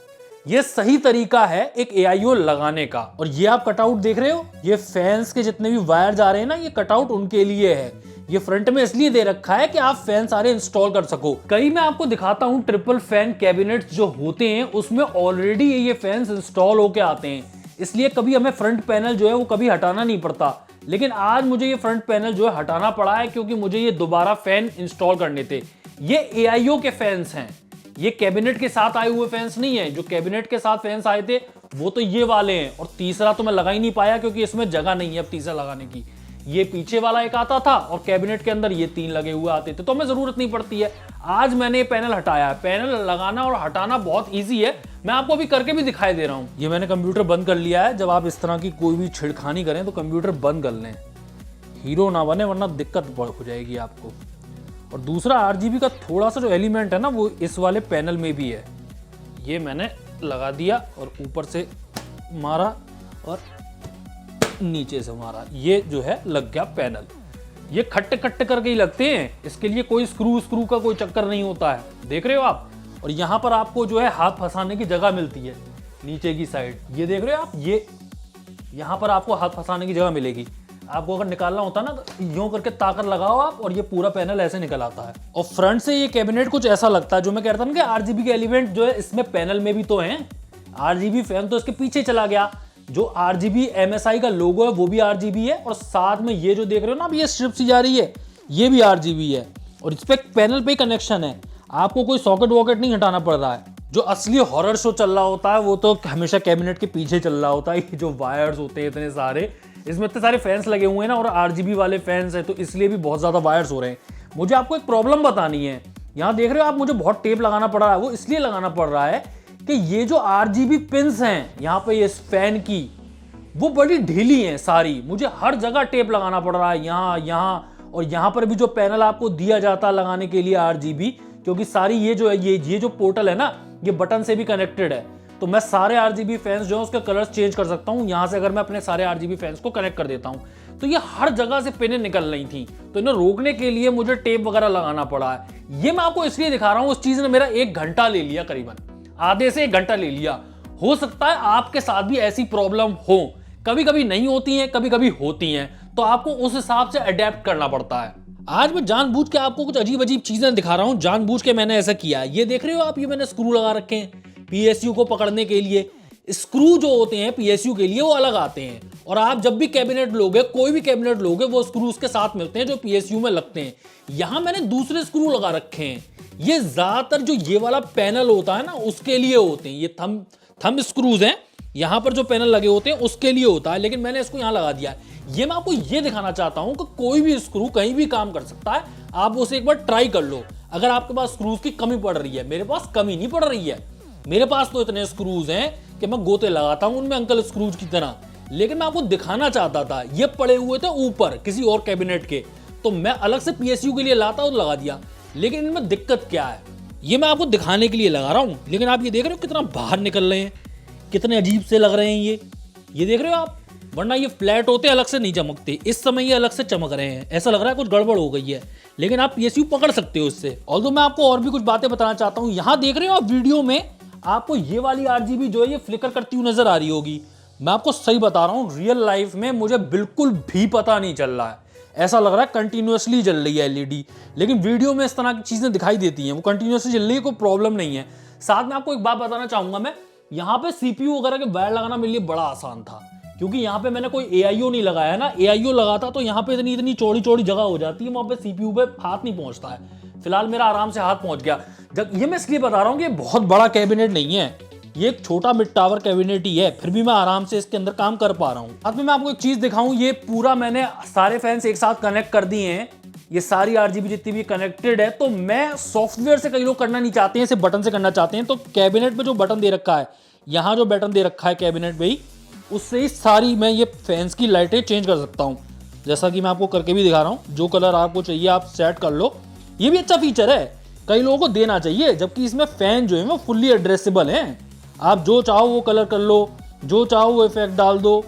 ये सही तरीका है एक AIO लगाने का। और ये आप कटआउट देख रहे हो, ये फैंस के जितने भी वायर जा रहे हैं ना, ये कटआउट उनके लिए है। ये फ्रंट में इसलिए दे रखा है कि आप फैन सारे इंस्टॉल कर सको। कहीं मैं आपको दिखाता हूँ ट्रिपल फैन कैबिनेट्स जो होते हैं उसमें ऑलरेडी ये फैंस इंस्टॉल होके आते हैं, इसलिए कभी हमें फ्रंट पैनल जो है वो कभी हटाना नहीं पड़ता। लेकिन आज मुझे ये फ्रंट पैनल जो है हटाना पड़ा है, क्योंकि मुझे ये दोबारा फैन इंस्टॉल करने थे। ये AIO के फैंस हैं, ये कैबिनेट के साथ आए हुए फैंस नहीं है। जो कैबिनेट के साथ फैंस आए थे वो तो ये वाले हैं, और तीसरा तो मैं लगा ही नहीं पाया क्योंकि इसमें जगह नहीं है अब तीसरा लगाने की। ये पीछे वाला एक आता था और कैबिनेट के अंदर ये 3 लगे हुए आते थे, तो हमें जरूरत नहीं पड़ती है। आज मैंने ये पैनल हटाया है। पैनल लगाना और हटाना बहुत ईजी है, मैं आपको अभी करके भी दिखाई दे रहा हूँ। ये मैंने कंप्यूटर बंद कर लिया है। जब आप इस तरह की कोई भी छिड़खानी करें तो कंप्यूटर बंद कर लें, हीरो ना बने वरना दिक्कत हो जाएगी आपको। और दूसरा RGB का थोड़ा सा जो एलिमेंट है ना वो इस वाले पैनल में भी है। ये मैंने लगा दिया और ऊपर से मारा और नीचे से मारा, ये जो है लग गया पैनल। ये खट्टे खट्टे करके ही लगते हैं, इसके लिए कोई स्क्रू का कोई चक्कर नहीं होता है, देख रहे हो आप। और यहाँ पर आपको जो है हाथ फंसाने की जगह मिलती है नीचे की साइड, ये देख रहे हो आप, ये यहाँ पर आपको हाथ फंसाने की जगह मिलेगी। आपको अगर निकालना होता है ना तो यूं करके ताकत लगाओ आप और ये पूरा पैनल ऐसे निकल आता है। और फ्रंट से ये कैबिनेट कुछ ऐसा लगता है, जो मैं कहता हूं कि RGB के एलिमेंट जो है इसमें पैनल में भी तो हैं। RGB फैन तो इसके पीछे चला गया, जो RGB MSI का लोगो है वो भी RGB है, और साथ में ये जो देख रहे हो ना, अब ये स्ट्रिप सी जा रही है, ये भी RGB है, और इस पे पैनल पे कनेक्शन है। आपको कोई सॉकेट वॉकेट नहीं हटाना पड़ रहा है। जो असली हॉरर शो चल रहा होता है वो तो हमेशा कैबिनेट के पीछे चल रहा होता है। ये जो वायर्स होते हैं इतने सारे, इसमें इतने सारे फैंस लगे हुए हैं ना, और RGB वाले फैंस हैं, तो इसलिए भी बहुत ज्यादा वायर्स हो रहे हैं। मुझे आपको एक प्रॉब्लम बतानी है। यहाँ देख रहे हो आप, मुझे बहुत टेप लगाना पड़ रहा है। वो इसलिए लगाना पड़ रहा है कि ये जो RGB पिंस हैं यहाँ पे ये फैन की, वो बड़ी ढीली हैं सारी। मुझे हर जगह टेप लगाना पड़ रहा है, यहाँ, और यहाँ पर भी जो पैनल आपको दिया जाता है लगाने के लिए RGB, क्योंकि सारी ये जो है ये जो पोर्टल है ना, ये बटन से भी कनेक्टेड है, तो मैं सारे RGB फैंस जो है उसके कलर्स चेंज कर सकता हूँ यहाँ से। अगर मैं अपने सारे RGB फैंस को कनेक्ट कर देता हूँ तो ये हर जगह से पिनें निकल रही थी, तो इन्हें रोकने के लिए मुझे टेप वगैरह लगाना पड़ा है। ये मैं आपको इसलिए दिखा रहा हूँ, उस चीज ने मेरा 1 घंटा ले लिया, करीबन आधे से 1 घंटा ले लिया। हो सकता है आपके साथ भी ऐसी प्रॉब्लम हो, कभी कभी नहीं होती है, कभी कभी होती है, तो आपको उस हिसाब से अडेप्ट करना पड़ता है। आज मैं जानबूझ के आपको कुछ अजीब अजीब चीजें दिखा रहा हूं, जानबूझ के मैंने ऐसा किया है। ये देख रहे हो आप, ये मैंने स्क्रू लगा रखे हैं PSU को पकड़ने के लिए। स्क्रू जो होते हैं PSU के लिए वो अलग आते हैं, और आप जब भी कैबिनेट लोगे, कोई भी कैबिनेट लोगे, वो स्क्रू उसके साथ मिलते हैं जो PSU में लगते हैं। यहां मैंने दूसरे स्क्रू लगा रखे हैं। ये ज्यादातर जो ये वाला पैनल होता है ना, उसके लिए होते हैं। ये थंब स्क्रूज हैं, यहां पर जो पैनल लगे होते हैं उसके लिए होता है, लेकिन मैंने इसको यहां लगा दिया है। ये मैं आपको ये दिखाना चाहता हूं कि कोई भी स्क्रू कहीं भी काम कर सकता है, आप उसे एक बार ट्राई कर लो। अगर आपके पास स्क्रूज की कमी पड़ रही है, मेरे पास कमी नहीं पड़ रही है, मेरे पास तो इतने स्क्रूज हैं कि मैं गोते लगाता हूं उनमें अंकल स्क्रूज की तरह, लेकिन मैं आपको दिखाना चाहता था। ये पड़े हुए थे ऊपर किसी और कैबिनेट के, तो मैं अलग से PSU के लिए लाता और लगा दिया। लेकिन इनमें दिक्कत क्या है, ये मैं आपको दिखाने के लिए लगा रहा हूं, लेकिन आप ये देख रहे हो कितना बाहर निकल रहे हैं, कितने अजीब से लग रहे हैं ये देख रहे हो आप। वरना ये फ्लैट होते अलग से नहीं चमकते, इस समय ये अलग से चमक रहे हैं, ऐसा लग रहा है कुछ गड़बड़ हो गई है, लेकिन आप PSU पकड़ सकते हो इससे। ऑल्दो मैं आपको और भी कुछ बातें बताना चाहता हूँ। यहाँ देख रहे हो आप वीडियो में, आपको ये वाली RGB जो है ये फ्लिकर करती हुई नजर आ रही होगी। मैं आपको सही बता रहा हूँ, रियल लाइफ में मुझे बिल्कुल भी पता नहीं चल रहा है, ऐसा लग रहा है कंटिन्यूअसली जल रही है LED, लेकिन वीडियो में इस तरह की चीजें दिखाई देती हैं, वो कंटिन्यूअसली जल रही है, कोई प्रॉब्लम नहीं है। साथ में आपको एक बात बताना चाहूंगा, मैं यहाँ पे CPU वगैरह के वायर लगाना मेरे लिए बड़ा आसान था, क्योंकि यहाँ पे मैंने कोई AIO नहीं लगाया ना। AIO लगाता तो यहाँ पे इतनी चौड़ी चौड़ी जगह हो जाती है, वहां पे CPU पे हाथ नहीं पहुंचता है। फिलहाल मेरा आराम से हाथ पहुंच गया। जब ये मैं इसलिए बता रहा हूँ कि बहुत बड़ा कैबिनेट नहीं है, ये एक छोटा मिड टावर कैबिनेट ही है, फिर भी मैं आराम से इसके अंदर काम कर पा रहा हूँ। साथ में मैं आपको एक चीज दिखाऊं, ये पूरा मैंने सारे फैंस एक साथ कनेक्ट कर दिए हैं, ये सारी RGB जितनी भी कनेक्टेड है। तो मैं सॉफ्टवेयर से, कई लोग करना नहीं चाहते हैं, सिर्फ बटन से करना चाहते हैं, तो कैबिनेट में जो बटन दे रखा है, यहाँ जो बटन दे रखा है कैबिनेट में ही, उससे ही सारी मैं ये फैंस की लाइटें चेंज कर सकता हूँ। जैसा कि मैं आपको करके भी दिखा रहा हूँ, जो कलर आपको चाहिए आप सेट कर लो। ये भी अच्छा फीचर है, कई लोगों को देना चाहिए, जबकि इसमें फैन जो है वो फुल्ली एड्रेसेबल हैं। आप जो चाहो वो कलर कर लो, जो चाहो वो इफेक्ट डाल दो।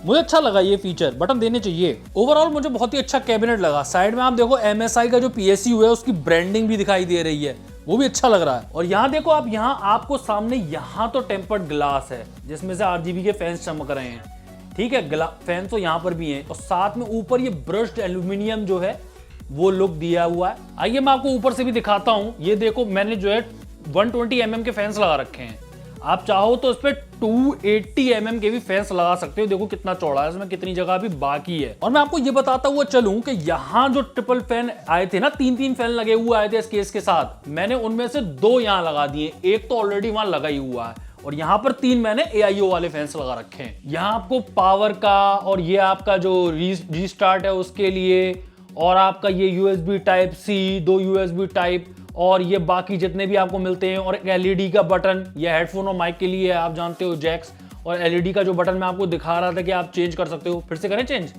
मुझे अच्छा लगा ये फीचर, बटन देने चाहिए। ओवरऑल मुझे बहुत ही अच्छा कैबिनेट लगा। साइड में आप देखो MSI का जो PSU है उसकी ब्रांडिंग भी दिखाई दे रही है, वो भी अच्छा लग रहा है। और यहाँ देखो आप, यहाँ आपको सामने यहाँ तो टेम्पर्ड ग्लास है जिसमें से RGB के फैंस चमक रहे हैं, ठीक है, फैन तो यहाँ पर भी हैं, और साथ में ऊपर ये ब्रश्ड एल्यूमिनियम जो है वो लुक दिया हुआ है। आइए मैं आपको ऊपर से भी दिखाता हूँ। ये देखो मैंने जो है 120 mm के फैंस लगा रखे हैं, आप चाहो तो इस पे 280 mm के भी फैंस लगा सकते हो। देखो कितना चौड़ा है, इसमें कितनी जगह अभी बाकी है। और मैं आपको ये बताता हुआ चलूं कि यहाँ जो ट्रिपल फैन आए थे ना, 3-3 फैन लगे हुए आए थे इस केस के साथ, मैंने उनमें से 2 यहाँ लगा दिए, एक तो ऑलरेडी वहां लगा ही हुआ है, और यहाँ पर 3 मैंने AIO वाले फैंस लगा रखे हैं। यहाँ आपको पावर का, और ये आपका जो रीस्टार्ट है उसके लिए, और आपका ये USB Type-C, 2 USB टाइप, और ये बाकी जितने भी आपको मिलते हैं, और एक LED का बटन, ये हेडफोन और माइक के लिए है, आप जानते हो, जैक्स। और LED का जो बटन मैं आपको दिखा रहा था कि आप चेंज कर सकते हो। फिर से करें चेंज,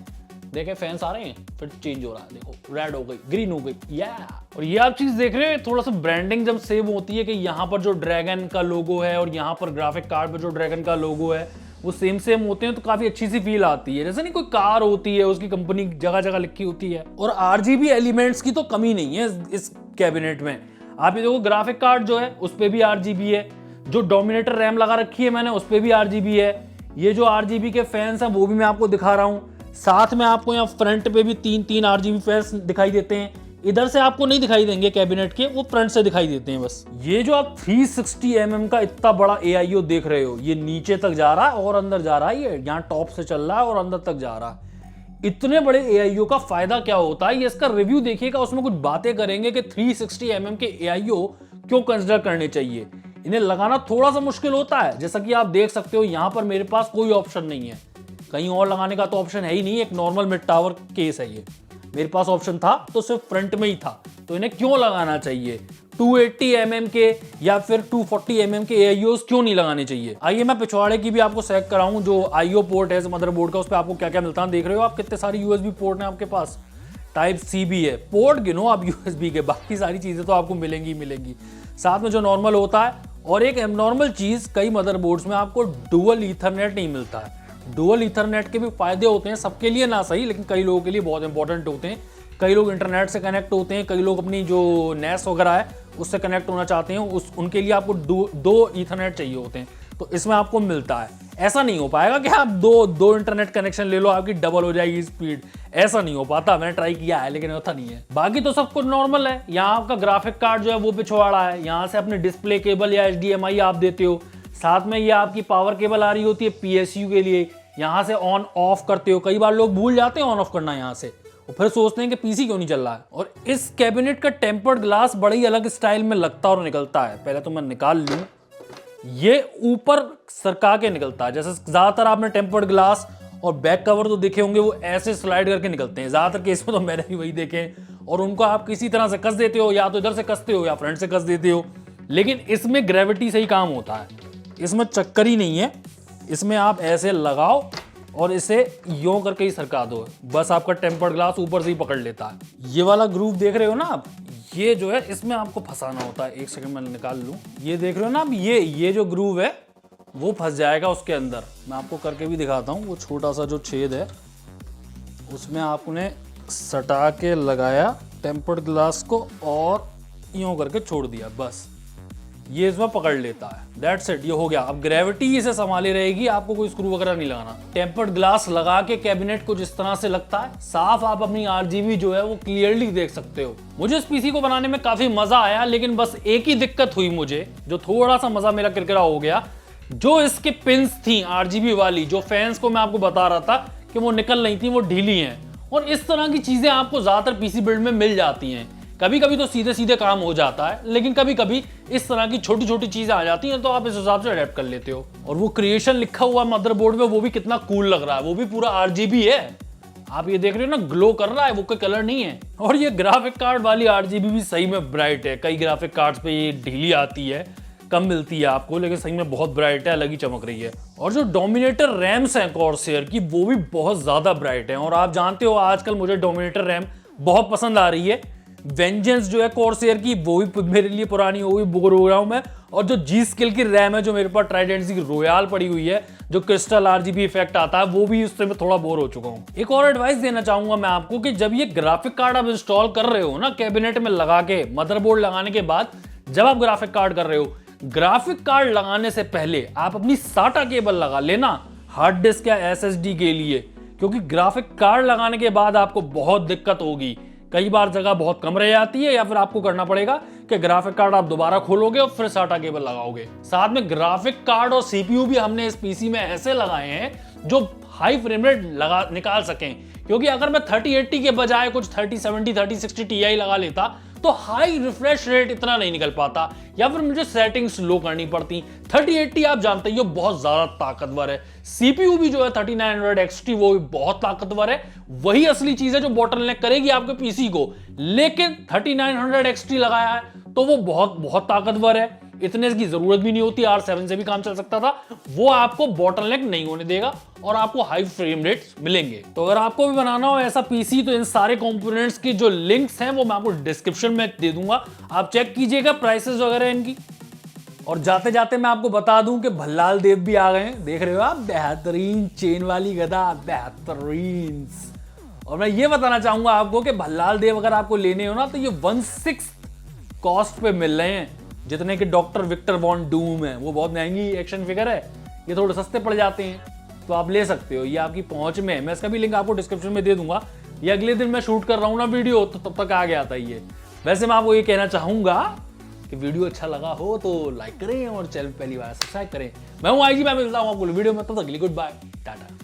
देखें फैंस आ रहे हैं, फिर चेंज हो रहा है, देखो रेड हो गई, ग्रीन हो गई, या। और ये आप चीज देख रहे हो, थोड़ा सा ब्रांडिंग जब सेव होती है कि यहाँ पर जो ड्रैगन का लोगो है और यहाँ पर ग्राफिक कार्ड पर जो ड्रैगन का लोगो है वो सेम होते हैं, तो काफी अच्छी सी फील आती है। जैसे नहीं कोई कार होती है उसकी कंपनी जगह जगह लिखी होती है। और RGB एलिमेंट्स की तो कमी नहीं है इस कैबिनेट में। आप ये देखो, ग्राफिक कार्ड जो है उस पे भी RGB है, जो डोमिनेटर रैम लगा रखी है मैंने उस पे भी RGB है, ये जो RGB के फैंस हैं वो भी मैं आपको दिखा रहा हूँ। साथ में आपको यहाँ फ्रंट पे भी 3-3 RGB फैंस दिखाई देते हैं, इधर से आपको नहीं दिखाई देंगे कैबिनेट के, वो फ्रंट से दिखाई देते हैं बस। ये जो आप 360 mm का इतना बड़ा AIO देख रहे हो, ये नीचे तक जा रहा है और अंदर जा रहा है, ये यहाँ टॉप से चल रहा है और अंदर तक जा रहा है। इतने बड़े AIO का फायदा क्या होता है, ये इसका रिव्यू देखिएगा, उसमें कुछ बातें करेंगे कि 360 mm के AIO क्यों कंसिडर करने चाहिए। इन्हें लगाना थोड़ा सा मुश्किल होता है, जैसा कि आप देख सकते हो यहाँ पर मेरे पास कोई ऑप्शन नहीं है, कहीं और लगाने का तो ऑप्शन है ही नहीं, एक नॉर्मल मिड टावर केस है ये, मेरे पास ऑप्शन था तो सिर्फ फ्रंट में ही था, तो इन्हें क्यों लगाना चाहिए। 280 mm के या फिर 240 mm के AIOs क्यों नहीं लगाने चाहिए। आइए मैं पिछवाड़े की भी आपको सेलेक्ट कराऊं, जो IO पोर्ट है मदरबोर्ड का, उस पर आपको क्या क्या मिलता है। देख रहे हो आप कितने सारी USB पोर्ट हैं आपके पास, टाइप सी भी है, पोर्ट गिनो आप यूएसबी के, बाकी सारी चीज़ें तो आपको मिलेंगी मिलेंगी। साथ में जो नॉर्मल होता है, और एक एबनॉर्मल चीज़, कई मदरबोर्ड्स में आपको डुअल ईथरनेट नहीं मिलता है। डुअल ईथरनेट के भी फायदे होते हैं, सबके लिए ना सही, लेकिन कई लोगों के लिए बहुत इंपॉर्टेंट होते हैं। कई लोग इंटरनेट से कनेक्ट होते हैं, कई लोग अपनी जो नेस वगैरह है उससे कनेक्ट होना चाहते हैं, उनके लिए आपको दो ईथरनेट चाहिए होते हैं, तो इसमें आपको मिलता है। ऐसा नहीं हो पाएगा कि आप दो इंटरनेट कनेक्शन ले लो आपकी डबल हो जाएगी स्पीड, ऐसा नहीं हो पाता। मैंने ट्राई किया है लेकिन होता नहीं है। बाकी तो सब कुछ नॉर्मल है। यहाँ आपका ग्राफिक कार्ड जो है वो पिछवाड़ा है, यहाँ से अपने डिस्प्ले केबल या HDMI आप देते हो, साथ में ये आपकी पावर केबल आ रही होती है PSU के लिए, यहाँ से ऑन ऑफ करते हो। कई बार लोग भूल जाते हैं ऑन ऑफ करना यहाँ से, और फिर सोचते हैं कि पीसी क्यों नहीं चल रहा है। और इस कैबिनेट का टेम्पर्ड ग्लास बड़ा ही अलग स्टाइल में लगता और निकलता है। पहले तो मैं निकाल लूं, ये ऊपर सरका के निकलता है। जैसे ज्यादातर आपने टेम्पर्ड ग्लास और बैक कवर तो देखे होंगे, वो ऐसे स्लाइड करके निकलते हैं। ज्यादातर केस में तो मैंने भी वही देखे हैं, और उनको आप किसी तरह से कस देते हो, या तो इधर से कसते हो या फ्रंट से कस देते हो। लेकिन इसमें ग्रेविटी से ही काम होता है, इसमें चक्कर ही नहीं है। इसमें आप ऐसे लगाओ और इसे यूं करके ही सरका दो, बस आपका टेम्पर्ड ग्लास ऊपर से ही पकड़ लेता है। ये वाला ग्रूव देख रहे हो ना आप, ये जो है इसमें आपको फंसाना होता है। एक सेकंड में निकाल लूं, ये देख रहे हो ना आप, ये जो ग्रूव है वो फंस जाएगा उसके अंदर। मैं आपको करके भी दिखाता हूँ। वो छोटा सा जो छेद है उसमें आपने सटा के लगाया टेम्पर्ड ग्लास को और यूं करके छोड़ दिया, बस ये इसमें पकड़ लेता है। दैट्स इट, ये हो गया। अब ग्रेविटी इसे संभाले रहेगी, आपको कोई स्क्रू वगैरह नहीं लगाना। टेम्पर्ड ग्लास लगा के कैबिनेट को जिस तरह से लगता है साफ, आप अपनी RGB जो है वो क्लियरली देख सकते हो। मुझे इस पीसी को बनाने में काफी मजा आया, लेकिन बस एक ही दिक्कत हुई मुझे, जो थोड़ा सा मजा मेरा किरकिरा हो गया। जो इसके पिंस थी RGB वाली, जो फैंस को मैं आपको बता रहा था कि वो निकल नहीं थी, वो ढीली हैं। और इस तरह की चीजें आपको ज्यादातर पीसी बिल्ड में मिल जाती हैं। कभी कभी तो सीधे सीधे काम हो जाता है, लेकिन कभी कभी इस तरह की छोटी छोटी चीजें आ जाती हैं, तो आप इस हिसाब से अडेप्ट कर लेते हो। और वो क्रिएशन लिखा हुआ मदरबोर्ड में, वो भी कितना कूल लग रहा है, वो भी पूरा RGB है। आप ये देख रहे हो ना, ग्लो कर रहा है, वो कोई कलर नहीं है। और ये ग्राफिक कार्ड वाली RGB भी सही में ब्राइट है। कई ग्राफिक कार्ड्स पे ये ढीली आती है, कम मिलती है आपको, लेकिन सही में बहुत ब्राइट है, अलग ही चमक रही है। और जो डोमिनेटर रैम्स हैं कॉर्सेयर की, वो भी बहुत ज्यादा ब्राइट है। और आप जानते हो आजकल मुझे डोमिनेटर रैम बहुत पसंद आ रही है। वेंजेंस जो है कॉर्सेयर की, वो भी मेरे लिए पुरानी हो गई, बोर हो रहा हूं मैं। और जो जी स्किल की रैम है, जो मेरे पास ट्राइडेंट की रॉयल पड़ी हुई है, जो क्रिस्टल RGB इफेक्ट आता है, वो भी उससे मैं थोड़ा बोर हो चुका हूं। एक और एडवाइस देना चाहूंगा मैं आपको कि जब ये ग्राफिक कार्ड आप इंस्टॉल कर रहे हो ना, कैबिनेट में लगा के, मदरबोर्ड लगाने के बाद जब आप ग्राफिक कार्ड कर रहे हो, ग्राफिक कार्ड लगाने से पहले आप अपनी SATA केबल लगा लेना हार्ड डिस्क या SSD के लिए, क्योंकि ग्राफिक कार्ड लगाने के बाद आपको बहुत दिक्कत होगी। कई बार जगह बहुत कम रह जाती है, या फिर आपको करना पड़ेगा कि ग्राफिक कार्ड आप दोबारा खोलोगे और फिर SATA केबल लगाओगे। साथ में ग्राफिक कार्ड और CPU भी हमने इस पीसी में ऐसे लगाए हैं जो हाई फ्रेम रेट निकाल सकें, क्योंकि अगर मैं 3080 के बजाय कुछ 3070 3060 Ti लगा लेता तो हाई रिफ्रेश रेट इतना नहीं निकल पाता, या फिर मुझे सेटिंग्स लो करनी पड़ती। 3080 आप जानते ही हो बहुत ज्यादा ताकतवर है। CPU भी जो है 3900 XT, वो भी बहुत ताकतवर है। वही असली चीज है जो बॉटलनेक करेगी आपके पीसी को। लेकिन 3900 XT लगाया है तो वो बहुत बहुत ताकतवर है, इतने की जरूरत भी नहीं होती, R7 से भी काम चल सकता था। वो आपको बॉटलनेक नहीं होने देगा और आपको हाई फ्रेम रेट्स मिलेंगे। तो अगर आपको भी बनाना हो ऐसा पीसी, तो इन सारे कंपोनेंट्स की जो लिंक्स हैं वो मैं आपको डिस्क्रिप्शन में दे दूंगा, आप चेक कीजिएगा प्राइसेस वगैरह इनकी। और जाते जाते मैं आपको बता दूं कि भल्लाल देव भी आ गए हैं, देख रहे हो आप, बेहतरीन चेन वाली गदा, बेहतरीन। और मैं ये बताना चाहूंगा आपको कि भल्लाल देव अगर आपको लेने हो ना, तो ये 1/6 कॉस्ट पे मिल रहे हैं, जितने के डॉक्टर विक्टर वॉन डूम है। वो बहुत महंगी एक्शन फिगर है, ये थोड़े सस्ते पड़ जाते हैं, तो आप ले सकते हो, ये आपकी पहुंच में है। मैं इसका भी लिंक आपको डिस्क्रिप्शन में दे दूंगा। ये अगले दिन मैं शूट कर रहा हूं ना वीडियो, तो तब तक आ गया था ये। वैसे मैं आपको ये कहना चाहूंगा कि वीडियो अच्छा लगा हो तो लाइक करें और चैनल पहली बार सब्सक्राइब करें। मैं हूं IG, मैं मिलता हूं आपको वीडियो में, तब तक के लिए गुड बाय, टाटा।